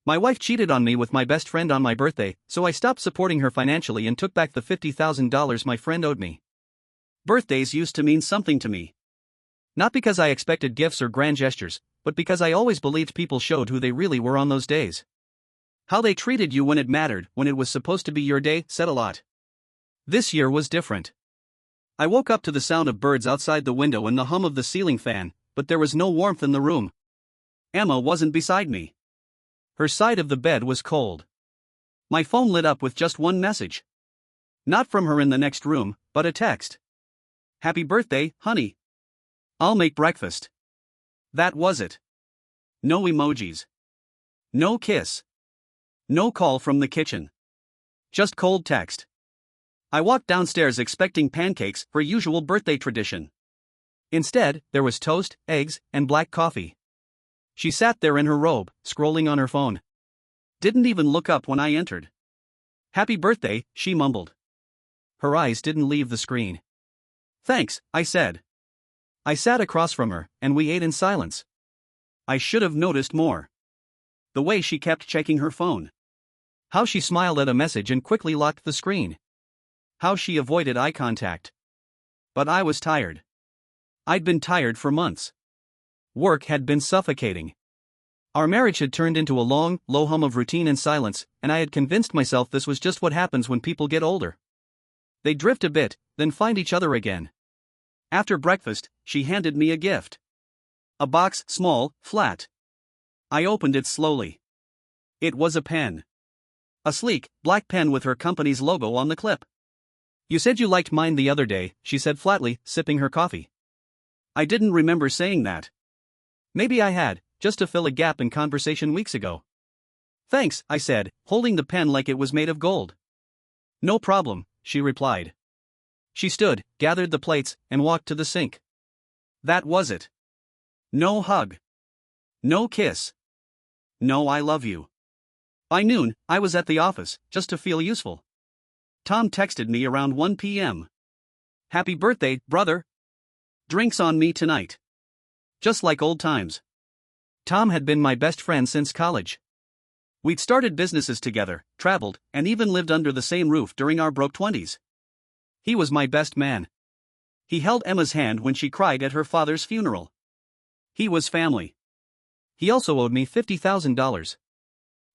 My wife cheated on me with my best friend on my birthday, so I stopped supporting her financially and took back the $50,000 my friend owed me. Birthdays used to mean something to me. Not because I expected gifts or grand gestures, but because I always believed people showed who they really were on those days. How they treated you when it mattered, when it was supposed to be your day, said a lot. This year was different. I woke up to the sound of birds outside the window and the hum of the ceiling fan, but there was no warmth in the room. Emma wasn't beside me. Her side of the bed was cold. My phone lit up with just one message. Not from her in the next room, but a text. Happy birthday, honey. I'll make breakfast. That was it. No emojis. No kiss. No call from the kitchen. Just cold text. I walked downstairs expecting pancakes, her usual birthday tradition. Instead, there was toast, eggs, and black coffee. She sat there in her robe, scrolling on her phone. Didn't even look up when I entered. Happy birthday, she mumbled. Her eyes didn't leave the screen. Thanks, I said. I sat across from her, and we ate in silence. I should have noticed more. The way she kept checking her phone. How she smiled at a message and quickly locked the screen. How she avoided eye contact. But I was tired. I'd been tired for months. Work had been suffocating. Our marriage had turned into a long, low hum of routine and silence, and I had convinced myself this was just what happens when people get older. They drift a bit, then find each other again. After breakfast, she handed me a gift. A box, small, flat. I opened it slowly. It was a pen. A sleek, black pen with her company's logo on the clip. You said you liked mine the other day, she said flatly, sipping her coffee. I didn't remember saying that. Maybe I had, just to fill a gap in conversation weeks ago. Thanks, I said, holding the pen like it was made of gold. No problem, she replied. She stood, gathered the plates, and walked to the sink. That was it. No hug. No kiss. No I love you. By noon, I was at the office, just to feel useful. Tom texted me around 1 p.m. Happy birthday, brother. Drinks on me tonight. Just like old times. Tom had been my best friend since college. We'd started businesses together, traveled, and even lived under the same roof during our broke 20s. He was my best man. He held Emma's hand when she cried at her father's funeral. He was family. He also owed me $50,000.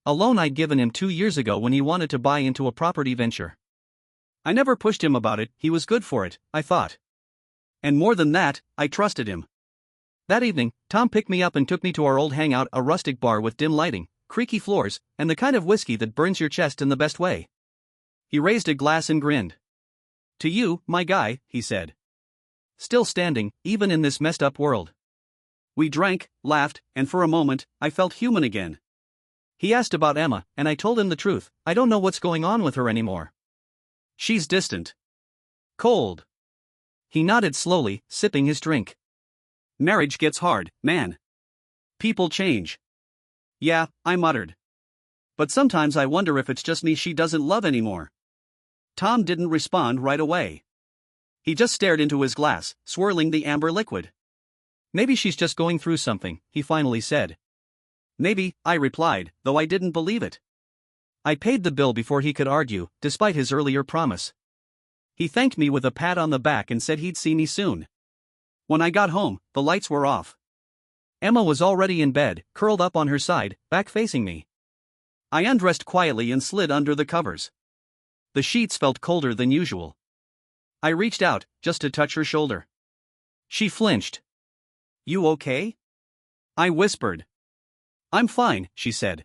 A loan I'd given him 2 years ago when he wanted to buy into a property venture. I never pushed him about it, he was good for it, I thought. And more than that, I trusted him. That evening, Tom picked me up and took me to our old hangout, a rustic bar with dim lighting, creaky floors, and the kind of whiskey that burns your chest in the best way. He raised a glass and grinned. To you, my guy, he said. Still standing, even in this messed up world. We drank, laughed, and for a moment, I felt human again. He asked about Emma, and I told him the truth. I don't know what's going on with her anymore. She's distant. Cold. He nodded slowly, sipping his drink. Marriage gets hard, man. People change. Yeah, I muttered. But sometimes I wonder if it's just me she doesn't love anymore. Tom didn't respond right away. He just stared into his glass, swirling the amber liquid. Maybe she's just going through something, he finally said. Maybe, I replied, though I didn't believe it. I paid the bill before he could argue, despite his earlier promise. He thanked me with a pat on the back and said he'd see me soon. When I got home, the lights were off. Emma was already in bed, curled up on her side, back facing me. I undressed quietly and slid under the covers. The sheets felt colder than usual. I reached out, just to touch her shoulder. She flinched. You okay? I whispered. I'm fine, she said.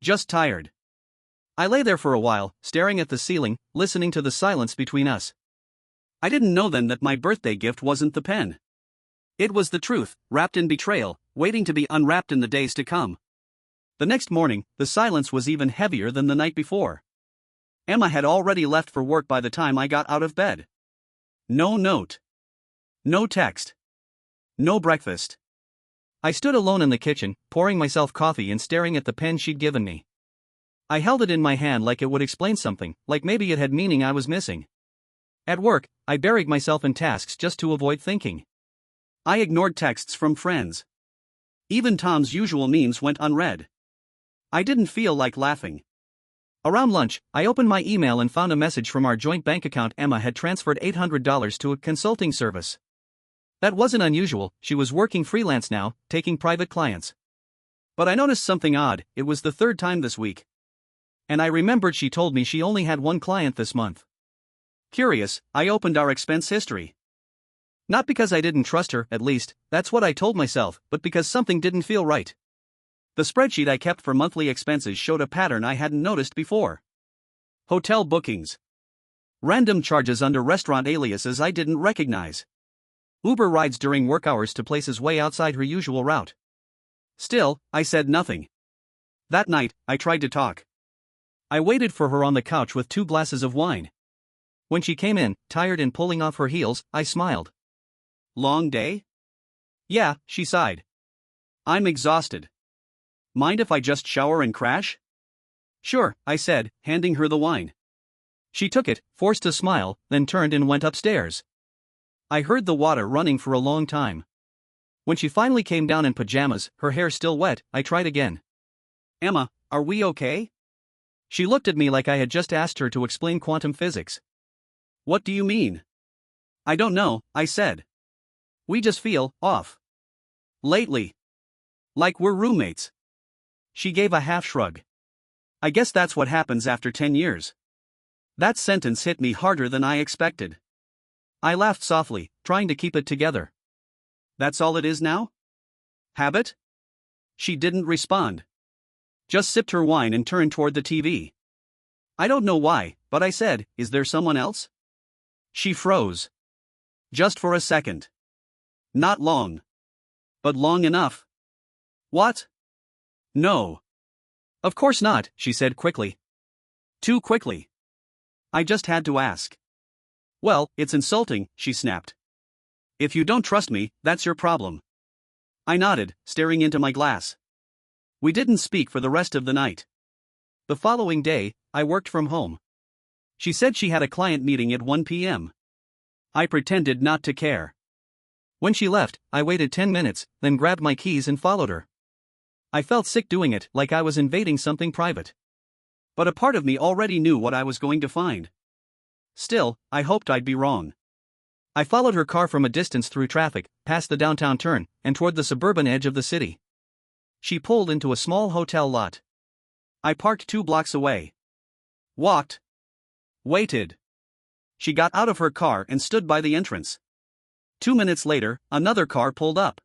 Just tired. I lay there for a while, staring at the ceiling, listening to the silence between us. I didn't know then that my birthday gift wasn't the pen. It was the truth, wrapped in betrayal, waiting to be unwrapped in the days to come. The next morning, the silence was even heavier than the night before. Emma had already left for work by the time I got out of bed. No note. No text. No breakfast. I stood alone in the kitchen, pouring myself coffee and staring at the pen she'd given me. I held it in my hand like it would explain something, like maybe it had meaning I was missing. At work, I buried myself in tasks just to avoid thinking. I ignored texts from friends. Even Tom's usual memes went unread. I didn't feel like laughing. Around lunch, I opened my email and found a message from our joint bank account. Emma had transferred $800 to a consulting service. That wasn't unusual, she was working freelance now, taking private clients. But I noticed something odd, it was the third time this week. And I remembered she told me she only had one client this month. Curious, I opened our expense history. Not because I didn't trust her, at least, that's what I told myself, but because something didn't feel right. The spreadsheet I kept for monthly expenses showed a pattern I hadn't noticed before. Hotel bookings. Random charges under restaurant aliases I didn't recognize. Uber rides during work hours to places way outside her usual route. Still, I said nothing. That night, I tried to talk. I waited for her on the couch with 2 glasses of wine. When she came in, tired and pulling off her heels, I smiled. Long day? Yeah, she sighed. I'm exhausted. Mind if I just shower and crash? Sure, I said, handing her the wine. She took it, forced a smile, then turned and went upstairs. I heard the water running for a long time. When she finally came down in pajamas, her hair still wet, I tried again. Emma, are we okay? She looked at me like I had just asked her to explain quantum physics. What do you mean? I don't know, I said. We just feel off. Lately. Like we're roommates. She gave a half shrug. I guess that's what happens after 10 years. That sentence hit me harder than I expected. I laughed softly, trying to keep it together. That's all it is now? Habit? She didn't respond. Just sipped her wine and turned toward the TV. I don't know why, but I said, is there someone else? She froze. Just for a second. Not long. But long enough. What? No. Of course not, she said quickly. Too quickly. I just had to ask. Well, it's insulting, she snapped. If you don't trust me, that's your problem. I nodded, staring into my glass. We didn't speak for the rest of the night. The following day, I worked from home. She said she had a client meeting at 1 p.m. I pretended not to care. When she left, I waited 10 minutes, then grabbed my keys and followed her. I felt sick doing it, like I was invading something private. But a part of me already knew what I was going to find. Still, I hoped I'd be wrong. I followed her car from a distance through traffic, past the downtown turn, and toward the suburban edge of the city. She pulled into a small hotel lot. I parked 2 blocks away. Walked. Waited. She got out of her car and stood by the entrance. 2 minutes later, another car pulled up.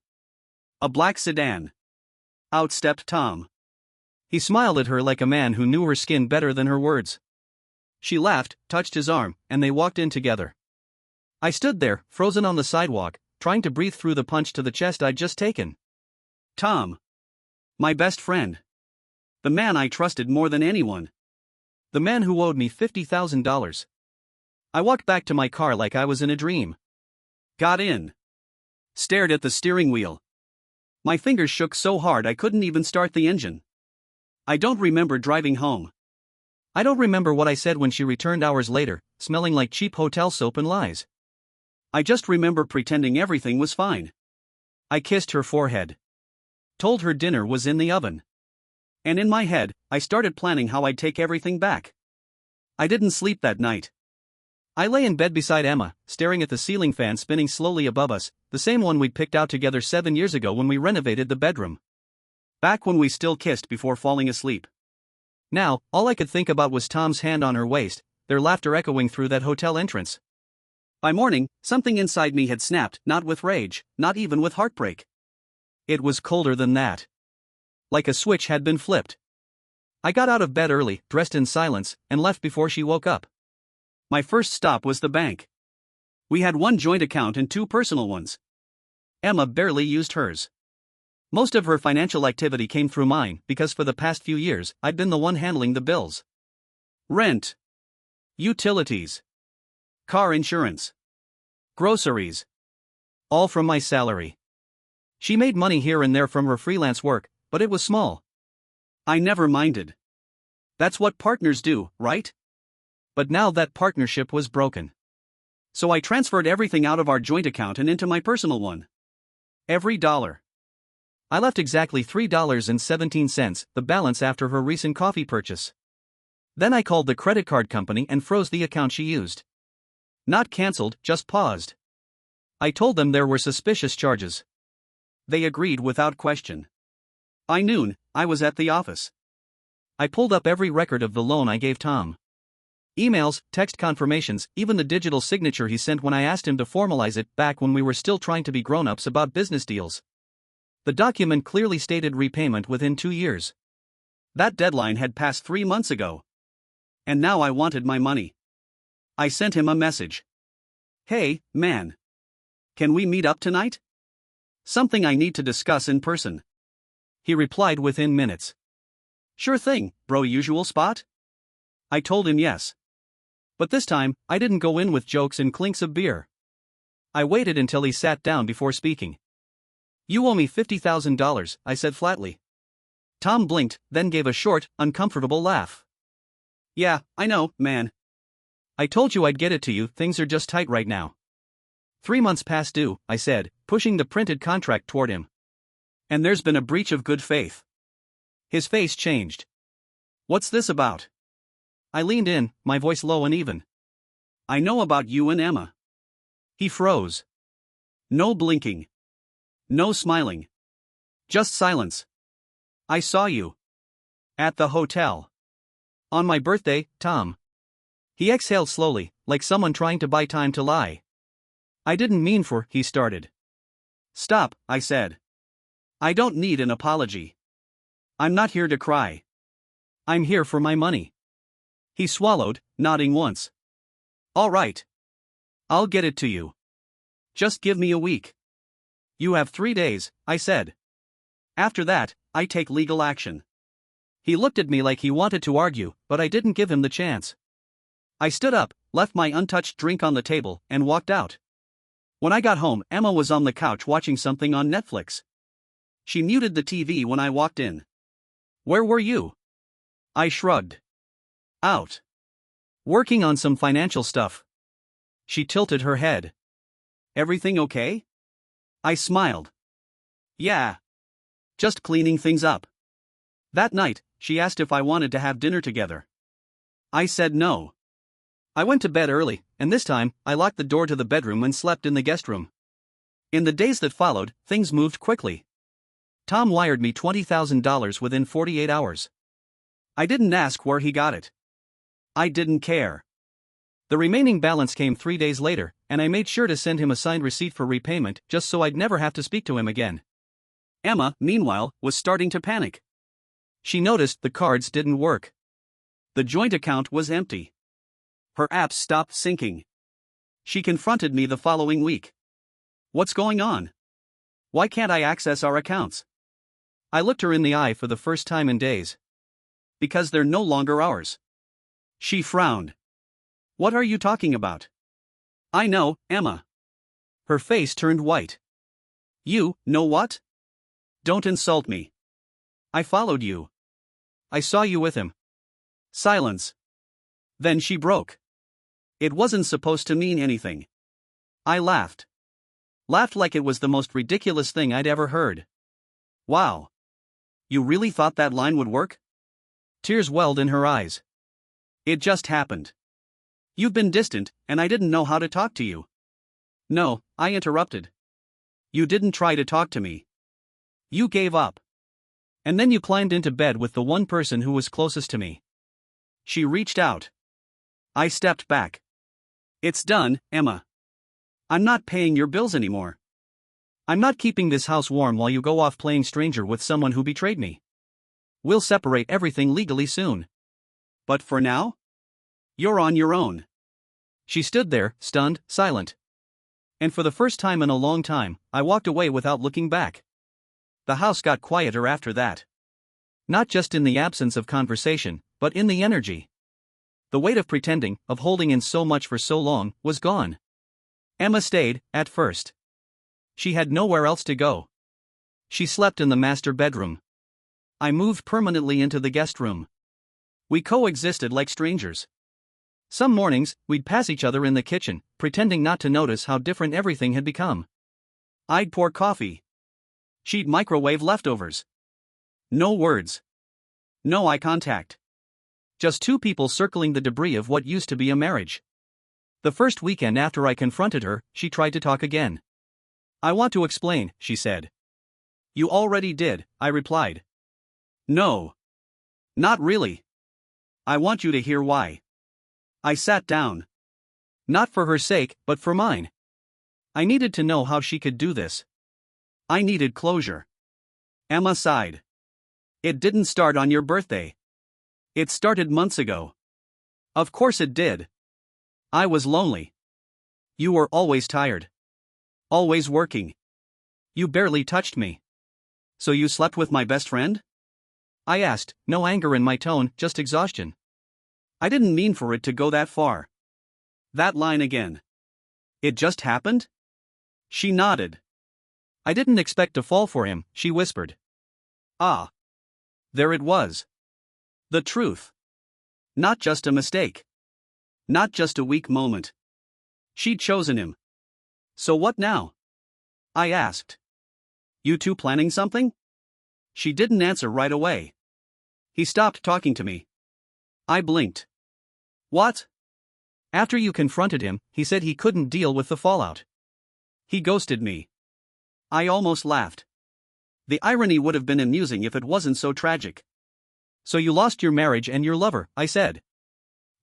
A black sedan. Out stepped Tom. He smiled at her like a man who knew her skin better than her words. She laughed, touched his arm, and they walked in together. I stood there, frozen on the sidewalk, trying to breathe through the punch to the chest I'd just taken. Tom. My best friend. The man I trusted more than anyone. The man who owed me $50,000. I walked back to my car like I was in a dream. Got in. Stared at the steering wheel. My fingers shook so hard I couldn't even start the engine. I don't remember driving home. I don't remember what I said when she returned hours later, smelling like cheap hotel soap and lies. I just remember pretending everything was fine. I kissed her forehead. Told her dinner was in the oven. And in my head, I started planning how I'd take everything back. I didn't sleep that night. I lay in bed beside Emma, staring at the ceiling fan spinning slowly above us, the same one we'd picked out together 7 years ago when we renovated the bedroom. Back when we still kissed before falling asleep. Now, all I could think about was Tom's hand on her waist, their laughter echoing through that hotel entrance. By morning, something inside me had snapped, not with rage, not even with heartbreak. It was colder than that. Like a switch had been flipped. I got out of bed early, dressed in silence, and left before she woke up. My first stop was the bank. We had 1 joint account and 2 personal ones. Emma barely used hers. Most of her financial activity came through mine because for the past few years, I'd been the one handling the bills. Rent. Utilities. Car insurance. Groceries. All from my salary. She made money here and there from her freelance work, but it was small. I never minded. That's what partners do, right? But now that partnership was broken. So I transferred everything out of our joint account and into my personal one. Every dollar. I left exactly $3.17, the balance after her recent coffee purchase. Then I called the credit card company and froze the account she used. Not cancelled, just paused. I told them there were suspicious charges. They agreed without question. By noon, I was at the office. I pulled up every record of the loan I gave Tom. Emails, text confirmations, even the digital signature he sent when I asked him to formalize it back when we were still trying to be grown-ups about business deals. The document clearly stated repayment within 2 years. That deadline had passed 3 months ago. And now I wanted my money. I sent him a message. Hey, man. Can we meet up tonight? Something I need to discuss in person. He replied within minutes. Sure thing, bro. Usual spot? I told him yes. But this time, I didn't go in with jokes and clinks of beer. I waited until he sat down before speaking. You owe me $50,000, I said flatly. Tom blinked, then gave a short, uncomfortable laugh. Yeah, I know, man. I told you I'd get it to you, things are just tight right now. 3 months past due, I said, pushing the printed contract toward him. And there's been a breach of good faith. His face changed. What's this about? I leaned in, my voice low and even. I know about you and Emma. He froze. No blinking. No smiling. Just silence. I saw you. At the hotel. On my birthday, Tom. He exhaled slowly, like someone trying to buy time to lie. I didn't mean for, he started. Stop, I said. I don't need an apology. I'm not here to cry. I'm here for my money. He swallowed, nodding once. All right. I'll get it to you. Just give me a week. You have 3 days, I said. After that, I take legal action. He looked at me like he wanted to argue, but I didn't give him the chance. I stood up, left my untouched drink on the table, and walked out. When I got home, Emma was on the couch watching something on Netflix. She muted the TV when I walked in. Where were you? I shrugged. Out. Working on some financial stuff. She tilted her head. Everything okay? I smiled. Yeah. Just cleaning things up. That night, she asked if I wanted to have dinner together. I said no. I went to bed early, and this time, I locked the door to the bedroom and slept in the guest room. In the days that followed, things moved quickly. Tom wired me $20,000 within 48 hours. I didn't ask where he got it. I didn't care. The remaining balance came 3 days later, and I made sure to send him a signed receipt for repayment just so I'd never have to speak to him again. Emma, meanwhile, was starting to panic. She noticed the cards didn't work. The joint account was empty. Her apps stopped syncing. She confronted me the following week. What's going on? Why can't I access our accounts? I looked her in the eye for the first time in days. Because they're no longer ours. She frowned. What are you talking about? I know, Emma. Her face turned white. You know what? Don't insult me. I followed you. I saw you with him. Silence. Then she broke. It wasn't supposed to mean anything. I laughed. Laughed like it was the most ridiculous thing I'd ever heard. Wow. You really thought that line would work? Tears welled in her eyes. It just happened. You've been distant, and I didn't know how to talk to you. No, I interrupted. You didn't try to talk to me. You gave up. And then you climbed into bed with the one person who was closest to me. She reached out. I stepped back. It's done, Emma. I'm not paying your bills anymore. I'm not keeping this house warm while you go off playing stranger with someone who betrayed me. We'll separate everything legally soon. But for now? You're on your own. She stood there, stunned, silent. And for the first time in a long time, I walked away without looking back. The house got quieter after that. Not just in the absence of conversation, but in the energy. The weight of pretending, of holding in so much for so long, was gone. Emma stayed, at first. She had nowhere else to go. She slept in the master bedroom. I moved permanently into the guest room. We coexisted like strangers. Some mornings, we'd pass each other in the kitchen, pretending not to notice how different everything had become. I'd pour coffee. She'd microwave leftovers. No words. No eye contact. Just two people circling the debris of what used to be a marriage. The first weekend after I confronted her, she tried to talk again. I want to explain, she said. You already did, I replied. No. Not really. I want you to hear why. I sat down. Not for her sake, but for mine. I needed to know how she could do this. I needed closure. Emma sighed. It didn't start on your birthday. It started months ago. Of course it did. I was lonely. You were always tired. Always working. You barely touched me. So you slept with my best friend? I asked, no anger in my tone, just exhaustion. I didn't mean for it to go that far. That line again. It just happened? She nodded. I didn't expect to fall for him, she whispered. Ah. There it was. The truth. Not just a mistake. Not just a weak moment. She'd chosen him. So what now? I asked. You two planning something? She didn't answer right away. He stopped talking to me. I blinked. What? After you confronted him, he said he couldn't deal with the fallout. He ghosted me. I almost laughed. The irony would have been amusing if it wasn't so tragic. So you lost your marriage and your lover, I said.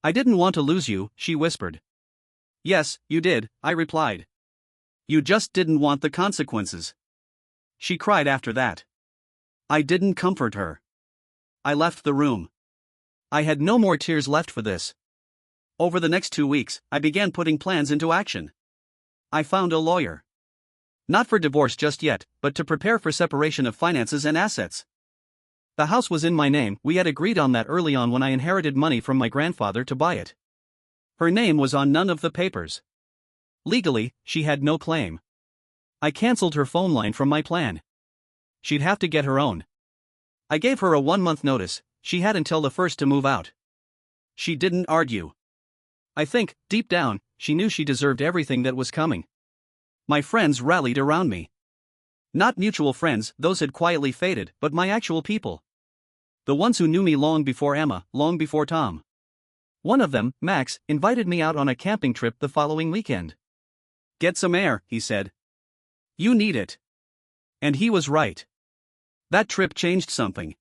I didn't want to lose you, she whispered. Yes, you did, I replied. You just didn't want the consequences. She cried after that. I didn't comfort her. I left the room. I had no more tears left for this. Over the next 2 weeks, I began putting plans into action. I found a lawyer. Not for divorce just yet, but to prepare for separation of finances and assets. The house was in my name, we had agreed on that early on when I inherited money from my grandfather to buy it. Her name was on none of the papers. Legally, she had no claim. I cancelled her phone line from my plan. She'd have to get her own. I gave her a 1-month notice, she had until the 1st to move out. She didn't argue. I think, deep down, she knew she deserved everything that was coming. My friends rallied around me. Not mutual friends, those had quietly faded, but my actual people. The ones who knew me long before Emma, long before Tom. One of them, Max, invited me out on a camping trip the following weekend. Get some air, he said. You need it. And he was right. That trip changed something.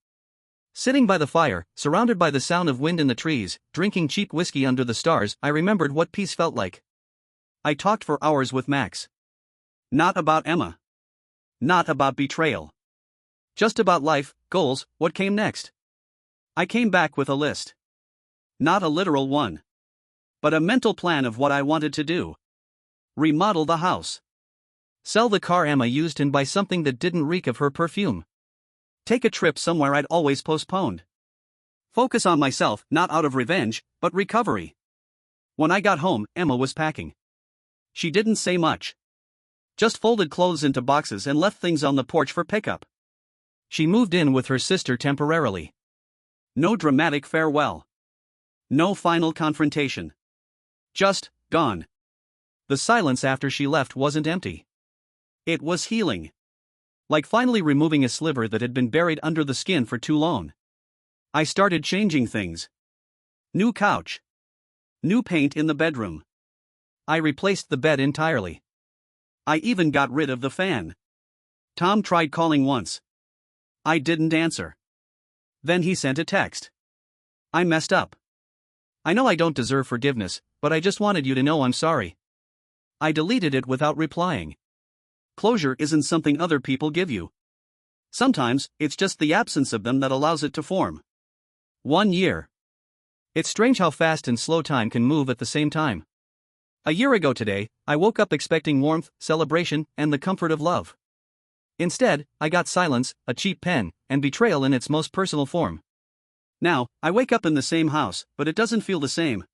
Sitting by the fire, surrounded by the sound of wind in the trees, drinking cheap whiskey under the stars, I remembered what peace felt like. I talked for hours with Max. Not about Emma. Not about betrayal. Just about life, goals, what came next. I came back with a list. Not a literal one. But a mental plan of what I wanted to do. Remodel the house. Sell the car Emma used and buy something that didn't reek of her perfume. Take a trip somewhere I'd always postponed. Focus on myself, not out of revenge, but recovery. When I got home, Emma was packing. She didn't say much. Just folded clothes into boxes and left things on the porch for pickup. She moved in with her sister temporarily. No dramatic farewell. No final confrontation. Just, gone. The silence after she left wasn't empty. It was healing. Like finally removing a sliver that had been buried under the skin for too long. I started changing things. New couch. New paint in the bedroom. I replaced the bed entirely. I even got rid of the fan. Tom tried calling once. I didn't answer. Then he sent a text. I messed up. I know I don't deserve forgiveness, but I just wanted you to know I'm sorry. I deleted it without replying. Closure isn't something other people give you. Sometimes, it's just the absence of them that allows it to form. 1 year. It's strange how fast and slow time can move at the same time. A year ago today, I woke up expecting warmth, celebration, and the comfort of love. Instead, I got silence, a cheap pen, and betrayal in its most personal form. Now, I wake up in the same house, but it doesn't feel the same.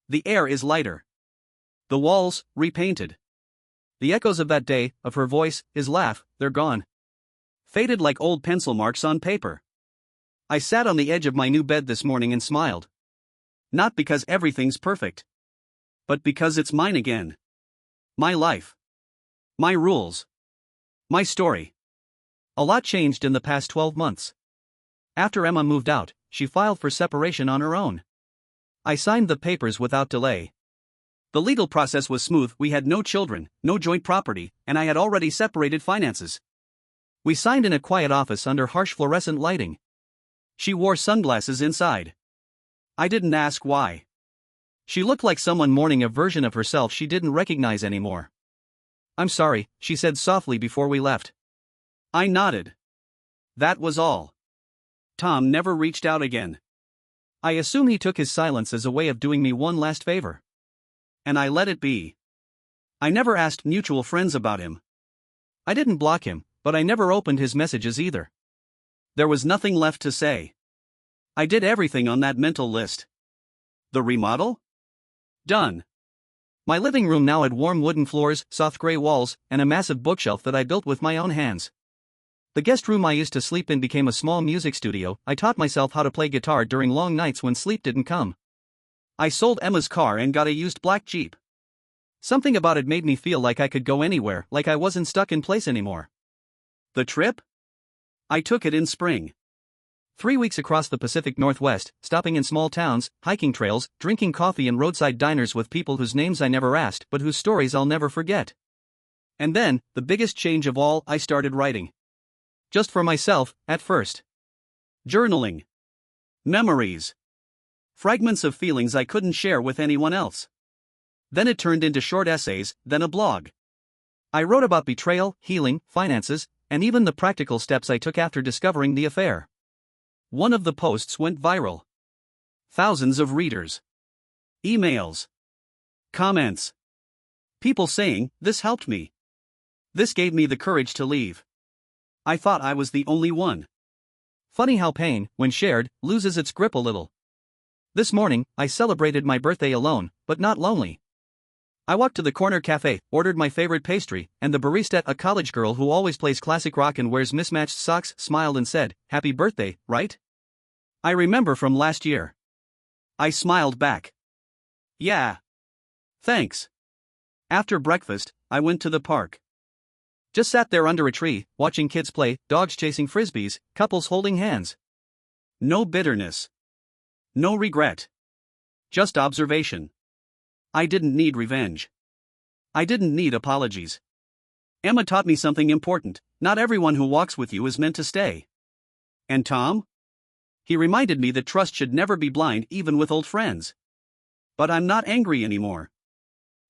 The air is lighter. The walls, repainted. The echoes of that day, of her voice, his laugh, they're gone. Faded like old pencil marks on paper. I sat on the edge of my new bed this morning and smiled. Not because everything's perfect. But because it's mine again. My life. My rules. My story. A lot changed in the past 12 months. After Emma moved out, she filed for separation on her own. I signed the papers without delay. The legal process was smooth, we had no children, no joint property, and I had already separated finances. We signed in a quiet office under harsh fluorescent lighting. She wore sunglasses inside. I didn't ask why. She looked like someone mourning a version of herself she didn't recognize anymore. "I'm sorry," she said softly before we left. I nodded. That was all. Tom never reached out again. I assume he took his silence as a way of doing me one last favor. And I let it be. I never asked mutual friends about him. I didn't block him, but I never opened his messages either. There was nothing left to say. I did everything on that mental list. The remodel? Done. My living room now had warm wooden floors, soft gray walls, and a massive bookshelf that I built with my own hands. The guest room I used to sleep in became a small music studio. I taught myself how to play guitar during long nights when sleep didn't come. I sold Emma's car and got a used black Jeep. Something about it made me feel like I could go anywhere, like I wasn't stuck in place anymore. The trip? I took it in spring. 3 weeks across the Pacific Northwest, stopping in small towns, hiking trails, drinking coffee in roadside diners with people whose names I never asked but whose stories I'll never forget. And then, the biggest change of all, I started writing. Just for myself, at first. Journaling. Memories. Fragments of feelings I couldn't share with anyone else. Then it turned into short essays, then a blog. I wrote about betrayal, healing, finances, and even the practical steps I took after discovering the affair. One of the posts went viral. Thousands of readers. Emails. Comments. People saying, "This helped me. This gave me the courage to leave." I thought I was the only one. Funny how pain, when shared, loses its grip a little. This morning, I celebrated my birthday alone, but not lonely. I walked to the corner cafe, ordered my favorite pastry, and the barista, a college girl who always plays classic rock and wears mismatched socks, smiled and said, "Happy birthday, right?" I remember from last year. I smiled back. "Yeah. Thanks." After breakfast, I went to the park. Just sat there under a tree, watching kids play, dogs chasing frisbees, couples holding hands. No bitterness. No regret. Just observation. I didn't need revenge. I didn't need apologies. Emma taught me something important: not everyone who walks with you is meant to stay. And Tom? He reminded me that trust should never be blind, even with old friends. But I'm not angry anymore.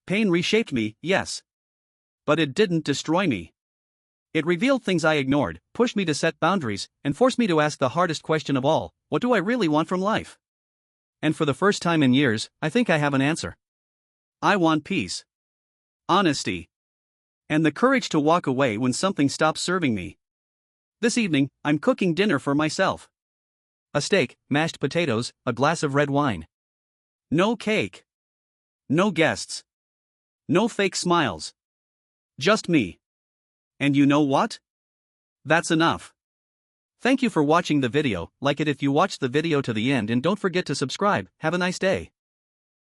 Pain reshaped me, yes. But it didn't destroy me. It revealed things I ignored, pushed me to set boundaries, and forced me to ask the hardest question of all: what do I really want from life? And for the first time in years, I think I have an answer. I want peace. Honesty. And the courage to walk away when something stops serving me. This evening, I'm cooking dinner for myself. A steak, mashed potatoes, a glass of red wine. No cake. No guests. No fake smiles. Just me. And you know what? That's enough. Thank you for watching the video. Like it if you watched the video to the end, and don't forget to subscribe. Have a nice day.